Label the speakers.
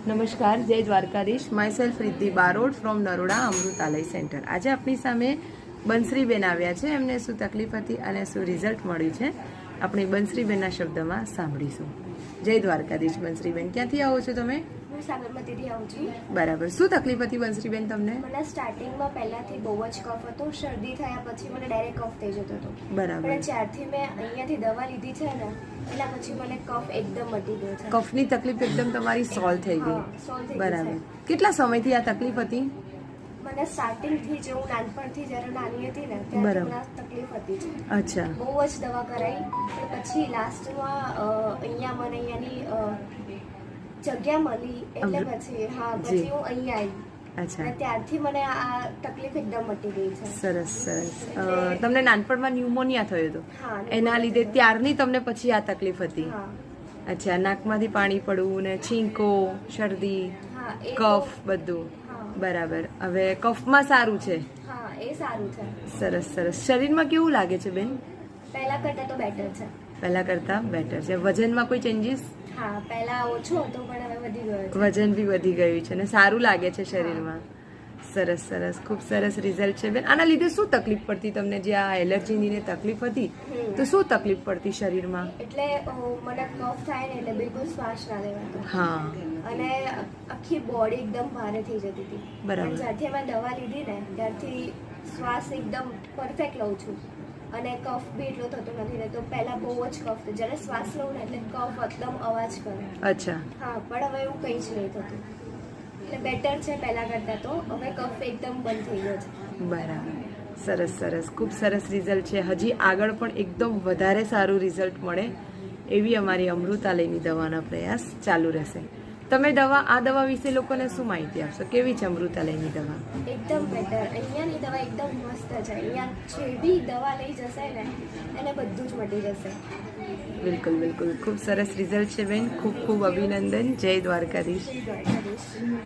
Speaker 1: નમસ્કાર, જય Dwarkadhish. My self Riddhi Barod from Naroda Amrutalay centre. આજે આપણી સામે બંસરીબેન આવ્યા છે. એમને શું તકલીફ હતી અને શું રિઝલ્ટ મળ્યું છે આપણે બંસરીબેનના શબ્દમાં સાંભળીશું. જય દ્વારકાધીશ. બંસરીબેન, ક્યાંથી આવો છો તમે?
Speaker 2: હું સાબરમતીથી આવું છું.
Speaker 1: બરાબર. શું તકલીફ હતી બંસરીબેન તમને?
Speaker 2: મને સ્ટાર્ટિંગમાં પહેલાથી બહુ જ કફ હતો. શરદી થયા પછી મને ડાયરેક્ટ કફ થઈ જતો હતો.
Speaker 1: બરાબર.
Speaker 2: પણ જ્યારથી મેં અહીંયાથી દવા લીધી છે ને એના પછી મને કફ એકદમ મટી ગયો છે.
Speaker 1: કફની તકલીફ એકદમ તમારી સોલ્વ થઈ ગઈ.
Speaker 2: સોલ્વ થઈ ગઈ
Speaker 1: બરાબર.
Speaker 2: છે.
Speaker 1: કેટલા સમયથી આ તકલીફ હતી?
Speaker 2: મને સ્ટાર્ટિંગથી જ હું નાનપણથી જ્યારે નાની હતી ને ત્યારે મને આ તકલીફ હતી જ.
Speaker 1: અચ્છા.
Speaker 2: બહુ જ દવા કરાવી પણ પછી લાસ્ટમાં અહીંયા મને અહીંયાની જગ્યા મળી એટલે પછી પછી હું અહીંયા આવી.
Speaker 1: અચ્છા.
Speaker 2: ત્યારથી મને આ તકલીફ એકદમ મટી ગઈ છે.
Speaker 1: સરસ સરસ. તમને નાનપણમાં ન્યુમોનિયા થયો હતો,
Speaker 2: હા,
Speaker 1: એના લીધે ત્યારની તમને પછી આ તકલીફ હતી?
Speaker 2: હા.
Speaker 1: અચ્છા. નાકમાંથી પાણી પડવું ને છીંકો, શરદી,
Speaker 2: હા, એ
Speaker 1: કફ બધું?
Speaker 2: હા.
Speaker 1: બરાબર. હવે કફમાં સારું છે?
Speaker 2: હા, એ સારું છે.
Speaker 1: સરસ સરસ. શરીરમાં કેવું લાગે છે બેન?
Speaker 2: પહેલા કરતા તો બેટર છે.
Speaker 1: પહેલા કરતા બેટર છે. વજનમાં કોઈ ચેન્જીસ?
Speaker 2: હા, પહેલા ઓછો હતો પણ હવે વધી ગયો છે.
Speaker 1: વજન બી વધી ગયું છે ને સારું લાગે છે શરીરમાં. સરસ સરસ. ખૂબ સરસ રિઝલ્ટ છે બેન. આના લીધે શું તકલીફ પડતી તમને? જે આ એલર્જીની ને તકલીફ હતી તો શું તકલીફ પડતી શરીરમાં?
Speaker 2: એટલે મને કફ થાય ને એટલે બિલકુલ શ્વાસ ના લેવાતો.
Speaker 1: હા.
Speaker 2: અને આખી બોડી એકદમ ભારે થઈ જતી હતી.
Speaker 1: બરાબર.
Speaker 2: પણ જ્યારથી મેં દવા લીધી ને ત્યારથી શ્વાસ એકદમ પરફેક્ટ લઉં છું અને કફ બી એટલો થતો નથી રહેતો. પહેલા બહુ જ કફ થતો, જ્યારે શ્વાસ લઉં ને એટલે કફ એકદમ અવાજ કરે.
Speaker 1: અચ્છા.
Speaker 2: હા, પણ હવે એવું કંઈ જ નહીં થતું. એટલે બેટર છે પહેલા કરતા તો. હવે કફ એકદમ બંધ થઈ ગયો છે.
Speaker 1: બરાબર. સરસ સરસ. ખૂબ સરસ રિઝલ્ટ છે. હજી આગળ પણ એકદમ વધારે સારું રિઝલ્ટ મળે એવી અમારી અમૃતાલયની દવાનો પ્રયાસ ચાલુ રહેશે. તમે આ દવા વિશે લોકોને શું માહિતી આપશો? કેવી છે અમૃતાલયની દવા?
Speaker 2: એકદમ બેટર. અહીંયાની દવા એકદમ મસ્ત છે. અહીંયા જે બી દવા લઈ જશે ને એને બધું જ મટી જશે.
Speaker 1: બિલકુલ બિલકુલ. ખૂબ સરસ રિઝલ્ટ છે બેન. ખૂબ ખૂબ અભિનંદન. જય દ્વારકાધીશ.
Speaker 2: જય દ્વારકાધીશ.